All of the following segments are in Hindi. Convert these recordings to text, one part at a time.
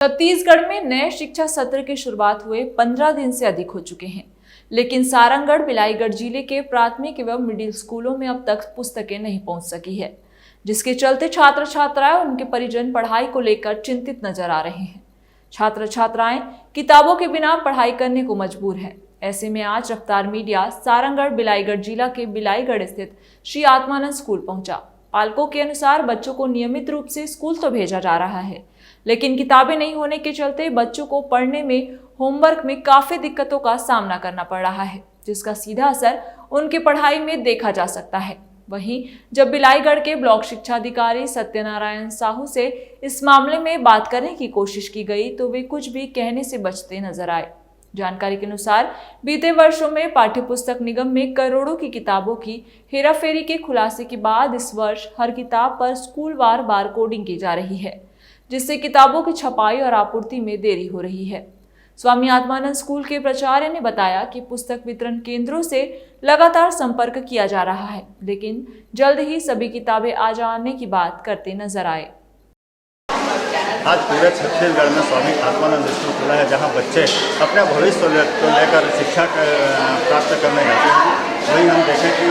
छत्तीसगढ़ में नए शिक्षा सत्र की शुरुआत हुए 15 दिन से अधिक हो चुके हैं, लेकिन सारंगढ़ बिलाईगढ़ जिले के प्राथमिक एवं मिडिल स्कूलों में अब तक पुस्तकें नहीं पहुंच सकी है, जिसके चलते छात्र छात्राएं और उनके परिजन पढ़ाई को लेकर चिंतित नजर आ रहे हैं। छात्र छात्राएं किताबों के बिना पढ़ाई करने को मजबूर हैं। ऐसे में आज रफ्तार मीडिया सारंगढ़ बिलाईगढ़ जिला के बिलाईगढ़ स्थित श्री आत्मानंद स्कूल पहुंचा। पालकों के अनुसार बच्चों को नियमित रूप से स्कूल तो भेजा जा रहा है, लेकिन किताबें नहीं होने के चलते बच्चों को पढ़ने में, होमवर्क में काफी दिक्कतों का सामना करना पड़ रहा है, जिसका सीधा असर उनकी पढ़ाई में देखा जा सकता है। वहीं जब बिलाईगढ़ के ब्लॉक शिक्षा अधिकारी सत्यनारायण साहू से इस मामले में बात करने की कोशिश की गई तो वे कुछ भी कहने से बचते नजर आए। जानकारी के अनुसार बीते वर्षों में पाठ्यपुस्तक निगम में करोड़ों की किताबों की हेराफेरी के खुलासे के बाद इस वर्ष हर किताब पर स्कूलवार बार कोडिंग की जा रही है, जिससे किताबों की छपाई और आपूर्ति में देरी हो रही है। स्वामी आत्मानंद स्कूल के प्राचार्य ने बताया कि पुस्तक वितरण केंद्रों से लगातार संपर्क किया जा रहा है, लेकिन जल्द ही सभी किताबें आ जाने की बात करते नजर आए। आज पूरे छत्तीसगढ़ में स्वामी आत्मानंद स्कूल खुला है, जहां बच्चे अपने भविष्य को लेकर शिक्षा प्राप्त करने जाते हैं। वहीं हम देखें कि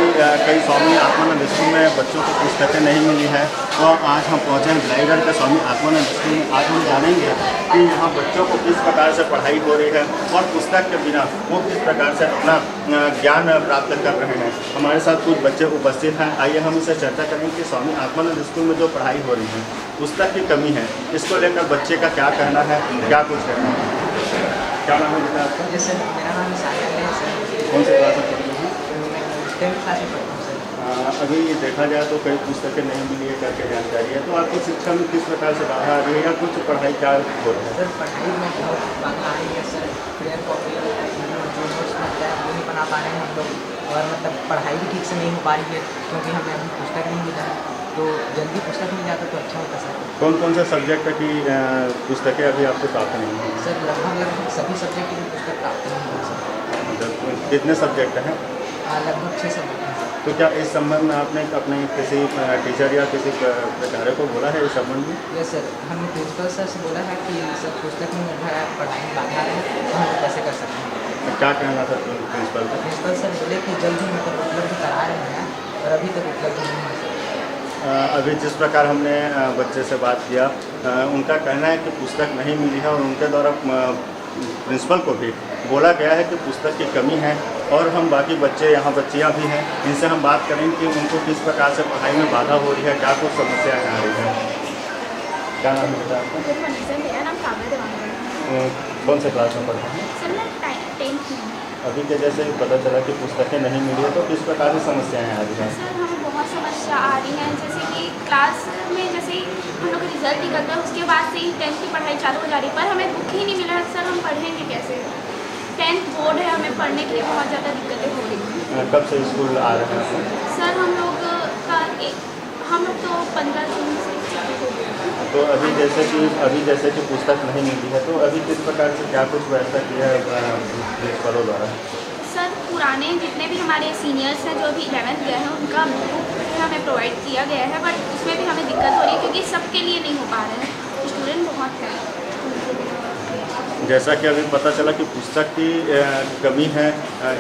कई स्वामी आत्मानंद स्कूल में बच्चों को पुस्तकें नहीं मिली है और आज हम पहुंचे हैं बिलाईगढ़ के स्वामी आत्मानंद स्कूल में। आज हम जानेंगे कि यहाँ बच्चों को किस प्रकार से पढ़ाई हो रही है और पुस्तक के बिना वो किस प्रकार से अपना ज्ञान प्राप्त कर रहे हैं। हमारे साथ कुछ बच्चे उपस्थित हैं। आइए हम इससे चर्चा करेंगे कि स्वामी आत्मानंद स्कूल में जो पढ़ाई हो रही है, पुस्तक की कमी है, इसको लेकर बच्चे का क्या कहना है, क्या कुछ कहना है। क्या नाम है बेटा आपका? जी सर, मेरा नाम सागर है सर। कौन से क्लास में पढ़ते हैं? मैं 10th क्लास में पढ़ता हूँ सर। अभी देखा जाए तो कई पुस्तकें नहीं मिली है करके जानकारी है, तो आपकी शिक्षा में किस प्रकार से बाधा आ रही है या कुछ पढ़ाई क्या हो रहा है? सर पढ़ाई में बहुत बाधा आ रही है सर। क्लियर कॉपी जो नोट्स लगता है वो नहीं बना पा रहे हैं हम लोग, और मतलब पढ़ाई भी ठीक से नहीं हो पा रही है क्योंकि हमें अभी पुस्तक नहीं मिला है। तो जल्दी पुस्तक मिल जाता तो अच्छा होता सर। कौन कौन से सब्जेक्ट की पुस्तकें अभी आपको प्राप्त नहीं हैं? सर लगभग सभी सब्जेक्ट की पुस्तक प्राप्त नहीं हुई सर। कितने सब्जेक्ट हैं? लगभग 6 सब्जेक्ट हैं। तो क्या इस संबंध में आपने अपने किसी टीचर या किसी प्राचार्य को बोला है इस संबंध में? यस सर, हमने प्रिंसिपल सर से बोला है कि सर पुस्तक में निर्भर है, पढ़ाई में बाधा है, तो हम कैसे कर सकते हैं। क्या कहना था प्रिंसिपल का? प्रिंसिपल सर बोले कि जल्द ही मतलब उपलब्ध करा रहे हैं और अभी तक उपलब्ध नहीं है सर। अभी जिस प्रकार हमने बच्चे से बात किया, उनका कहना है कि पुस्तक नहीं मिली है और उनके द्वारा प्रिंसिपल को भी बोला गया है कि पुस्तक की कमी है। और हम बाकी बच्चे यहाँ बच्चियाँ भी हैं, इनसे हम बात करेंगे कि उनको किस प्रकार से पढ़ाई में बाधा हो रही है, क्या कुछ समस्याएं आ रही हैं। क्या नाम है आपका? मेरा नाम काव्या देवांगन। कौन से क्लास में पढ़ते हैं? सर मैं 10th में। अभी के जैसे पता चला कि पुस्तकें नहीं मिली है, तो किस प्रकार की समस्याएं आ रही हैं? सर हमें बहुत समस्या आ रही हैं, जैसे कि क्लास में जैसे हम लोग का रिजल्ट निकलता है उसके बाद से ही 10th की पढ़ाई चालू हो जा रही है, पर हमें बुक ही नहीं मिला है सर। हम पढ़ेंगे कैसे? 10th बोर्ड है, हमें पढ़ने के लिए बहुत ज़्यादा दिक्कतें हो रही हैं। कब से स्कूल आ रहे हैं? सर हम लोग तो 15 जून से चालू हो गया। तो अभी जैसे कि पुस्तक नहीं मिली है, तो अभी किस प्रकार से क्या कुछ व्यवस्था की है प्रिंसिपलों द्वारा? सर पुराने जितने भी हमारे सीनियर्स हैं जो अभी 11th गए हैं, उनका बुक हमें प्रोवाइड किया गया है, बट उसमें भी हमें दिक्कत हो रही है क्योंकि सबके लिए नहीं हो पा रहे हैं, स्टूडेंट बहुत हैं। जैसा कि अभी पता चला कि पुस्तक की कमी है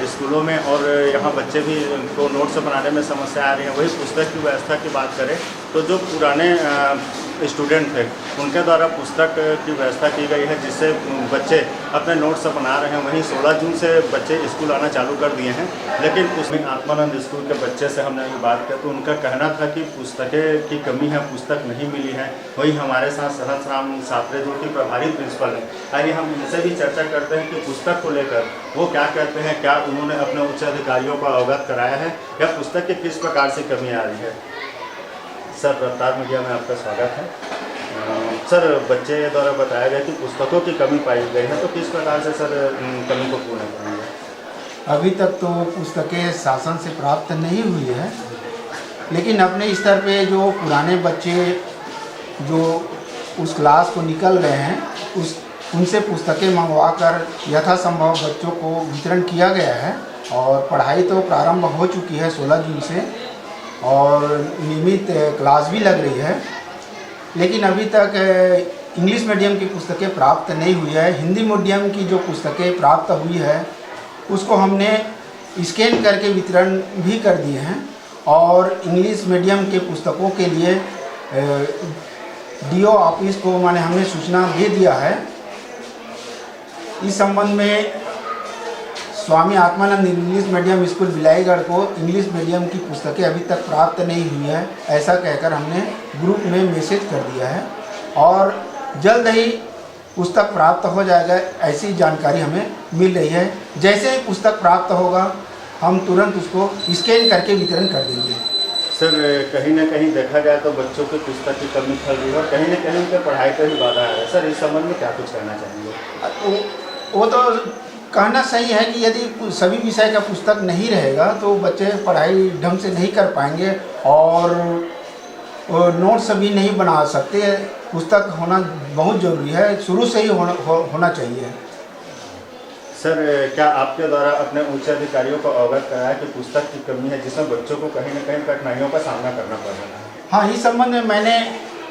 स्कूलों में और यहाँ बच्चे भी को नोट्स बनाने में समस्या आ रही है। वही पुस्तक की व्यवस्था की बात करें तो जो पुराने स्टूडेंट थे उनके द्वारा पुस्तक की व्यवस्था की गई है, जिससे बच्चे अपने नोट्स बना रहे हैं। वहीं 16 जून से बच्चे स्कूल आना चालू कर दिए हैं, लेकिन उसमें आत्मानंद स्कूल के बच्चे से हमने अभी बात की तो उनका कहना था कि पुस्तकें की कमी है, पुस्तक नहीं मिली है। वहीं हमारे साथ सहस्राम सात्रे जो कि प्रभारी प्रिंसिपल है, आइए हम इनसे भी चर्चा करते हैं कि पुस्तक को लेकर वो क्या कहते हैं, क्या उन्होंने अपने उच्च अधिकारियों को अवगत कराया है या पुस्तक की किस प्रकार से कमी आ रही है। सर रफ्तार मीडिया में आपका स्वागत है। सर बच्चे द्वारा बताया गया कि पुस्तकों की कमी पाई गई है, तो किस प्रकार से सर कमी को पूर्ण करेंगे? अभी तक तो पुस्तकें शासन से प्राप्त नहीं हुई है, लेकिन अपने स्तर पे जो पुराने बच्चे जो उस क्लास को निकल गए हैं उनसे पुस्तकें मंगवाकर यथासंभव बच्चों को वितरण किया गया है। और पढ़ाई तो प्रारंभ हो चुकी है 16 जून से और नियमित क्लास भी लग रही है, लेकिन अभी तक इंग्लिश मीडियम की पुस्तकें प्राप्त नहीं हुई है। हिंदी मीडियम की जो पुस्तकें प्राप्त हुई है उसको हमने स्कैन करके वितरण भी कर दिए हैं और इंग्लिश मीडियम के पुस्तकों के लिए डीओ ऑफिस को माने हमने सूचना दे दिया है। इस संबंध में Swami Atmanand English medium school Bilaigarh को इंग्लिश मीडियम की पुस्तकें अभी तक प्राप्त नहीं हुई है ऐसा कहकर हमने ग्रुप में मैसेज कर दिया है और जल्द ही पुस्तक प्राप्त हो जाएगा ऐसी जानकारी हमें मिल रही है। जैसे ही पुस्तक प्राप्त होगा हम तुरंत उसको स्कैन करके वितरण कर देंगे। सर कहीं ना कहीं देखा जाए तो बच्चों की पुस्तक की कमी चल रही है और कहीं ना कहीं उनके पढ़ाई पर भी बाधा है। सर इस संबंध में क्या कुछ कहना चाहेंगे? वो तो कहना सही है कि यदि सभी विषय का पुस्तक नहीं रहेगा तो बच्चे पढ़ाई ढंग से नहीं कर पाएंगे और नोट्स भी नहीं बना सकते। पुस्तक होना बहुत ज़रूरी है, शुरू से ही होना चाहिए। सर क्या आपके द्वारा अपने उच्च अधिकारियों को अवगत कराया कि पुस्तक की कमी है जिसमें बच्चों को कहीं ना कहीं कठिनाइयों का सामना करना पड़ रहा है? हाँ, इस संबंध में मैंने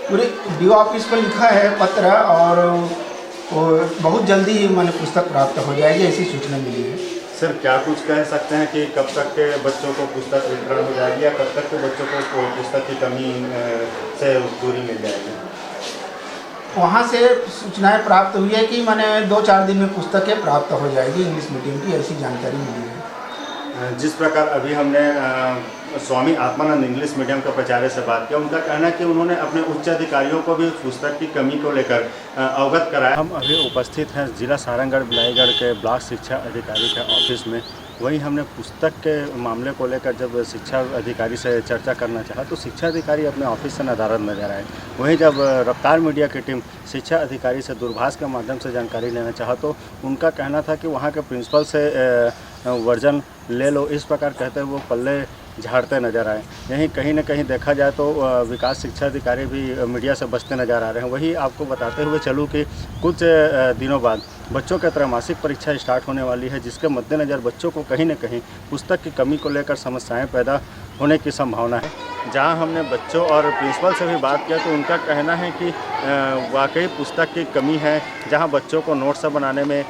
पूरे डीओ ऑफिस को लिखा है पत्र और बहुत जल्दी ही मैंने पुस्तक प्राप्त हो जाएगी ऐसी सूचना मिली है। सर क्या कुछ कह सकते हैं कि कब तक के बच्चों को पुस्तक वितरण हो जाएगी या कब तक के बच्चों को पुस्तक की कमी से दूरी मिल जाएगी? वहाँ से सूचनाएं प्राप्त हुई है कि मैंने 2-4 दिन में पुस्तकें प्राप्त हो जाएगी इंग्लिश मीडियम की, ऐसी जानकारी मिली है। जिस प्रकार अभी हमने स्वामी आत्मानंद इंग्लिश मीडियम के प्राचार्य से बात किया, उनका कहना है कि उन्होंने अपने उच्च अधिकारियों को भी पुस्तक की कमी को लेकर अवगत कराया। हम अभी उपस्थित हैं जिला सारंगगढ़ बिलाईगढ़ के ब्लॉक शिक्षा अधिकारी के ऑफिस में। वहीं हमने पुस्तक के मामले को लेकर जब शिक्षा अधिकारी से चर्चा करना चाहा तो शिक्षा अधिकारी अपने ऑफिस से नदारद नजर आए। वहीं जब रफ्तार मीडिया की टीम शिक्षा अधिकारी से दूरभाष के माध्यम से जानकारी लेना चाहा तो उनका कहना था कि वहाँ के प्रिंसिपल से वर्जन ले लो, इस प्रकार कहते हुए वो पल्ले झाड़ते नजर आए। यहीं कहीं न कहीं देखा जाए तो विकास शिक्षा अधिकारी भी मीडिया से बचते नजर आ रहे हैं। वही आपको बताते हुए चलूँ कि कुछ दिनों बाद बच्चों के त्रैमासिक परीक्षा स्टार्ट होने वाली है, जिसके मद्देनज़र बच्चों को कहीं न कहीं पुस्तक की कमी को लेकर समस्याएं पैदा होने की संभावना है। जहां हमने बच्चों और प्रिंसिपल से भी बात किया तो उनका कहना है कि वाकई पुस्तक की कमी है, जहां बच्चों को नोट्स बनाने में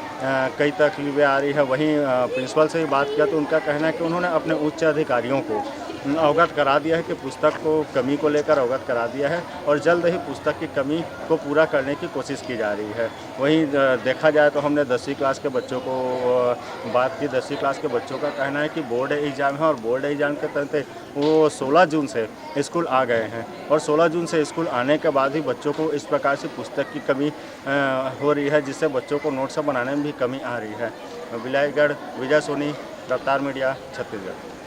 कई तकलीफें आ रही है। वहीं प्रिंसिपल से भी बात किया तो उनका कहना है कि उन्होंने अपने उच्च अधिकारियों को अवगत करा दिया है कि पुस्तक को कमी को लेकर अवगत करा दिया है और जल्द ही पुस्तक की कमी को पूरा करने की कोशिश की जा रही है। वहीं देखा जाए तो हमने 10वीं क्लास के बच्चों को बात की। 10वीं क्लास के बच्चों का कहना है कि बोर्ड एग्ज़ाम है और बोर्ड एग्ज़ाम के तहत वो 16 जून से स्कूल आ गए हैं और 16 जून से स्कूल आने के बाद ही बच्चों को इस प्रकार से पुस्तक की कमी हो रही है, जिससे बच्चों को नोट्स बनाने में भी कमी आ रही है। बिलाईगढ़, विजय सोनी, रफ्तार मीडिया, छत्तीसगढ़।